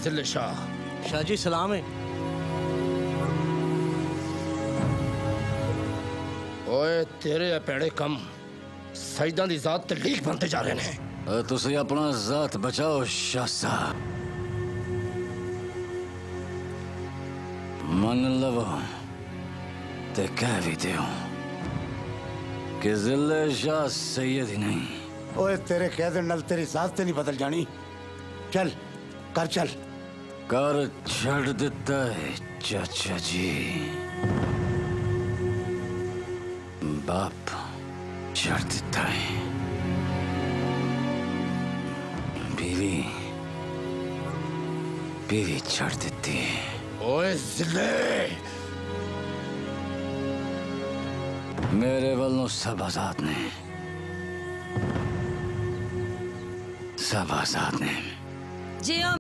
जिले शाह। शाह जी सलाम है। ओए तेरे पेड़े कम सईदां दी जात ते लीक बनते जा रहे हैं। तुसी अपना जात बचाओ शाह साहब। मन लवो ते कह भी दो कि जिले शाह सैयद ही नहीं। ओए तेरे कह दे नल तेरी जात ते नहीं बदल जानी। चल कर चल। कर छड़ देता है चाचा जी। बाप छड़ देता है, बीवी बीवी छड़ देती है। ओए जिले मेरे वालों सब आजाद ने, सब आजाद ने। जियो